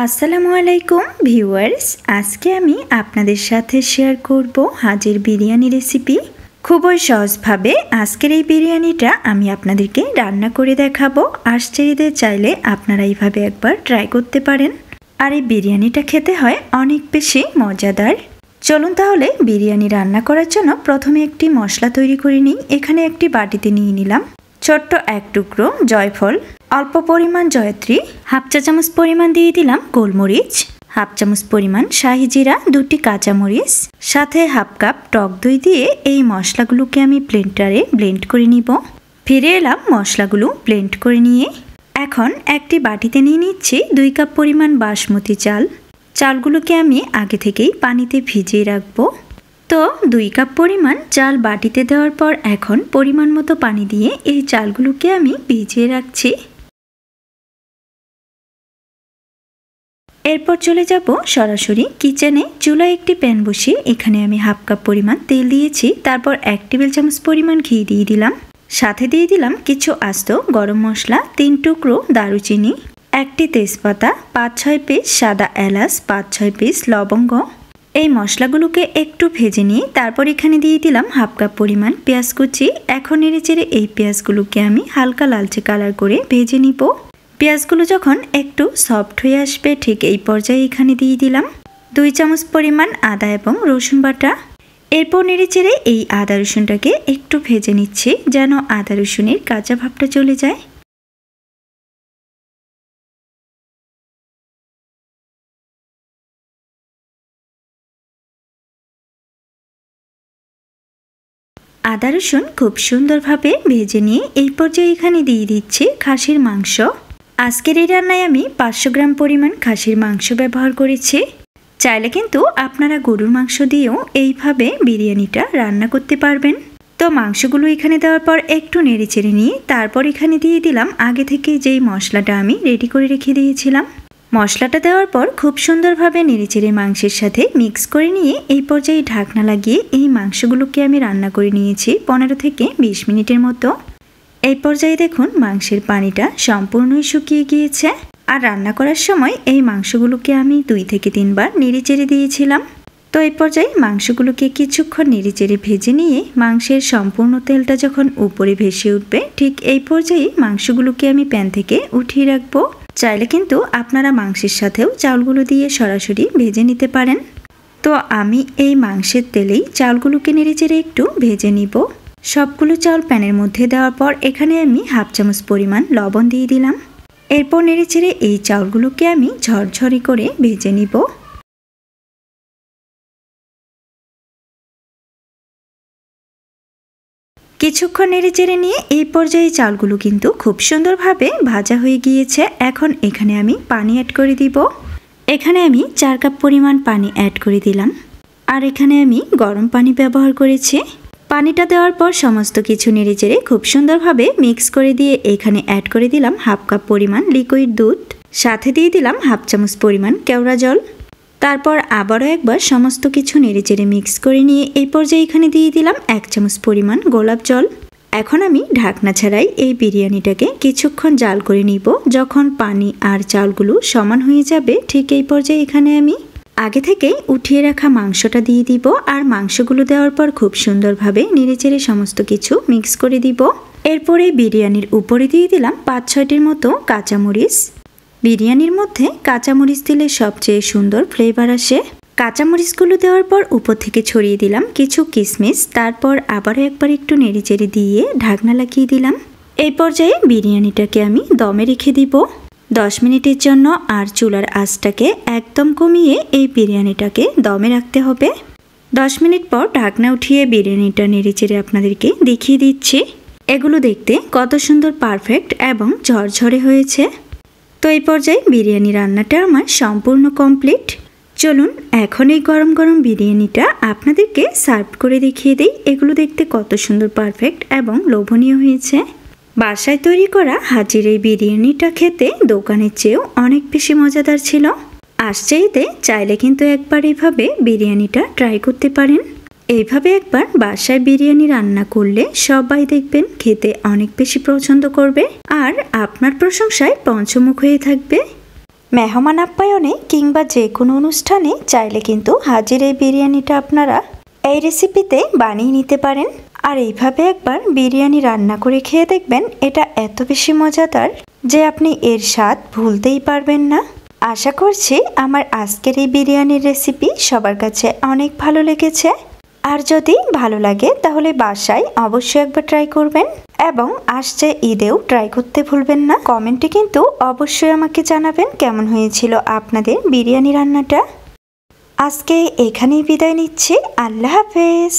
আসসালামু আলাইকুম ভিউয়ার্স, আজকে আমি আপনাদের সাথে শেয়ার করব হাজির বিরিয়ানি রেসিপি। খুবই সহজভাবে আজকের এই বিরিয়ানিটা আমি আপনাদেরকে রান্না করে দেখাবো। আশ্চর্যদের চাইলে আপনারা এইভাবে একবার ট্রাই করতে পারেন। আর এই বিরিয়ানিটা খেতে হয় অনেক বেশি মজাদার। চলুন তাহলে বিরিয়ানি রান্না করার জন্য প্রথমে একটি মশলা তৈরি করে নিই। এখানে একটি বাটিতে নিয়ে নিলাম ছোট্ট এক টুকরো জয়ফল, অল্প পরিমাণ জয়ত্রী, হাফ চা চামচ পরিমাণ দিয়ে দিলাম গোলমরিচ, হাফ চামচ পরিমাণ শাহি জিরা, দুটি কাঁচামরিচ, সাথে হাফ কাপ টক দই দিয়ে এই মশলাগুলোকে আমি ব্লেন্ডারে ব্লেন্ড করে নিব। ফিরে এলাম মশলাগুলো ব্লেন্ড করে নিয়ে। এখন একটি বাটিতে নিয়ে নিচ্ছি 2 কাপ পরিমাণ বাসমতি চাল। চালগুলোকে আমি আগে থেকেই পানিতে ভিজিয়ে রাখবো। তো 2 কাপ পরিমাণ চাল বাটিতে দেওয়ার পর এখন পরিমাণ মতো পানি দিয়ে এই চালগুলোকে আমি ভিজিয়ে রাখছি। এরপর চলে যাব সরাসরি কিচেনে। চুলায় একটি প্যান বসিয়ে এখানে আমি হাফ কাপ পরিমাণ তেল দিয়েছি। তারপর 1 টেবিল চামচ পরিমাণ ঘি দিয়ে দিলাম। সাথে দিয়ে দিলাম কিছু আস্ত গরম মশলা, 3 টুকরো দারুচিনি, একটি তেজপাতা, 5-6 পিস সাদা এলাচ, 5-6 পিস লবঙ্গ। এই মশলাগুলোকে একটু ভেজে নিয়ে তারপর এখানে দিয়ে দিলাম হাফ কাপ পরিমাণ পেঁয়াজ কুচি। এখন নেড়েচেড়ে এই পেঁয়াজগুলোকে আমি হালকা লালচে কালার করে ভেজে নিব। পেঁয়াজগুলো যখন একটু সফট হয়ে আসবে ঠিক এই পর্যায়ে এখানে দিয়ে দিলাম 2 চামচ পরিমাণ আদা এবং রসুন বাটা। এরপর নেড়েচেড়ে এই আদা রসুনটাকে একটু ভেজে নিচ্ছি যেন আদা রসুনের কাঁচা ভাবটা চলে যায়। আদা রসুন খুব সুন্দরভাবে ভেজে নিয়ে এই পর্যায়ে এখানে দিয়ে দিচ্ছি খাসির মাংস। আজকের এই রান্নায় আমি 500 গ্রাম পরিমাণ খাসির মাংস ব্যবহার করেছি। চাইলে কিন্তু আপনারা গরুর মাংস দিয়েও এইভাবে বিরিয়ানিটা রান্না করতে পারবেন। তো মাংসগুলো এখানে দেওয়ার পর একটু নেড়েচেড়ে নিয়ে তারপর এখানে দিয়ে দিলাম আগে থেকে যেই মশলাটা আমি রেডি করে রেখে দিয়েছিলাম। মশলাটা দেওয়ার পর খুব সুন্দরভাবে নেড়েচেড়ে মাংসের সাথে মিক্স করে নিয়ে এই পর্যায়ে ঢাকনা লাগিয়ে এই মাংসগুলোকে আমি রান্না করে নিয়েছি 15 থেকে 20 মিনিটের মতো। এই পর্যায়ে দেখুন মাংসের পানিটা সম্পূর্ণই শুকিয়ে গিয়েছে। আর রান্না করার সময় এই মাংসগুলোকে আমি 2 থেকে 3 বার নেড়েচেড়ে দিয়েছিলাম। তো এই পর্যায়ে মাংসগুলোকে কিছুক্ষণ নেড়েচেড়ে ভেজে নিয়ে মাংসের সম্পূর্ণ তেলটা যখন উপরে ভেসে উঠবে ঠিক এই পর্যায়ে মাংসগুলোকে আমি প্যান থেকে উঠিয়ে রাখবো। চাইলে কিন্তু আপনারা মাংসের সাথেও চাউলগুলো দিয়ে সরাসরি ভেজে নিতে পারেন। তো আমি এই মাংসের তেলেই চাউলগুলোকে নেড়েচেড়ে একটু ভেজে নিব। সবগুলো চাউল প্যানের মধ্যে দেওয়ার পর এখানে আমি হাফ চামচ পরিমাণ লবণ দিয়ে দিলাম। এরপর নেড়েচেড়ে এই চাউলগুলোকে আমি ঝরঝরে করে ভেজে নিব। কিছুক্ষণ নেড়েচেড়ে নিয়ে এই পর্যায়ে চালগুলো কিন্তু খুব সুন্দরভাবে ভাজা হয়ে গিয়েছে। এখন এখানে আমি পানি অ্যাড করে দিব। এখানে আমি 4 কাপ পরিমাণ পানি অ্যাড করে দিলাম। আর এখানে আমি গরম পানি ব্যবহার করেছি। পানিটা দেওয়ার পর সমস্ত কিছু নেড়েচেড়ে খুব সুন্দরভাবে মিক্স করে দিয়ে এখানে অ্যাড করে দিলাম হাফ কাপ পরিমাণ লিকুইড দুধ, সাথে দিয়ে দিলাম হাফ চামচ পরিমাণ কেওড়া জল। তারপর আবারও একবার সমস্ত কিছু নেড়েচেড়ে মিক্স করে নিয়ে এই পর্যায়ে এখানে দিয়ে দিলাম 1 চামচ পরিমাণ গোলাপ জল। এখন আমি ঢাকনা ছাড়াই এই বিরিয়ানিটাকে কিছুক্ষণ জাল করে নিব। যখন পানি আর চালগুলো সমান হয়ে যাবে ঠিক এই পর্যায়ে এখানে আমি আগে থেকেই উঠিয়ে রাখা মাংসটা দিয়ে দিব। আর মাংসগুলো দেওয়ার পর খুব সুন্দরভাবে নেড়েচেড়ে সমস্ত কিছু মিক্স করে দিব। এরপরে বিরিয়ানির উপরে দিয়ে দিলাম 5-6টির মতো কাঁচামরিচ। বিরিয়ানির মধ্যে কাঁচামরিচ দিলে সবচেয়ে সুন্দর ফ্লেভার আসে। কাঁচামরিচগুলো দেওয়ার পর উপর থেকে ছড়িয়ে দিলাম কিছু কিশমিশ। তারপর আবারও একবার একটু নেড়েচেড়ে দিয়ে ঢাকনা লাগিয়ে দিলাম। এই পর্যায়ে বিরিয়ানিটাকে আমি দমে রেখে দিব 10 মিনিটের জন্য। আর চুলার আঁচটাকে একদম কমিয়ে এই বিরিয়ানিটাকে দমে রাখতে হবে। 10 মিনিট পর ঢাকনা উঠিয়ে বিরিয়ানিটা নেড়েচেড়ে আপনাদেরকে দেখিয়ে দিচ্ছি এগুলো দেখতে কত সুন্দর পারফেক্ট এবং ঝরঝরে হয়েছে। তো এই পর্যায়ে বিরিয়ানি রান্নাটা আমার সম্পূর্ণ কমপ্লিট। চলুন এখন এই গরম গরম বিরিয়ানিটা আপনাদেরকে সার্ভ করে দেখিয়ে দিই এগুলো দেখতে কত সুন্দর পারফেক্ট এবং লোভনীয় হয়েছে। বাসায় তৈরি করা হাজির এই বিরিয়ানিটা খেতে দোকানের চেয়েও অনেক বেশি মজাদার ছিল। আশ্চর্যতে চাইলে কিন্তু একবার এইভাবে বিরিয়ানিটা ট্রাই করতে পারেন। এইভাবে একবার বাসায় বিরিয়ানি রান্না করলে সবাই দেখবেন খেতে অনেক বেশি পছন্দ করবে আর আপনার প্রশংসায় পঞ্চমুখ হয়ে থাকবে। মেহমান আপ্যায়নে কিংবা যে কোনো অনুষ্ঠানে চাইলে কিন্তু হাজির এই বিরিয়ানিটা আপনারা এই রেসিপিতে বানিয়ে নিতে পারেন। আর এইভাবে একবার বিরিয়ানি রান্না করে খেয়ে দেখবেন, এটা এত বেশি মজাদার যে আপনি এর স্বাদ ভুলতেই পারবেন না। আশা করছি আমার আজকের এই বিরিয়ানির রেসিপি সবার কাছে অনেক ভালো লেগেছে। আর যদি ভালো লাগে তাহলে বাসায় অবশ্যই একবার ট্রাই করবেন এবং আসছে ঈদেও ট্রাই করতে ভুলবেন না। কমেন্টে কিন্তু অবশ্যই আমাকে জানাবেন কেমন হয়েছিল আপনাদের বিরিয়ানি রান্নাটা। আজকে এখানেই বিদায় নিচ্ছি। আল্লাহ হাফেজ।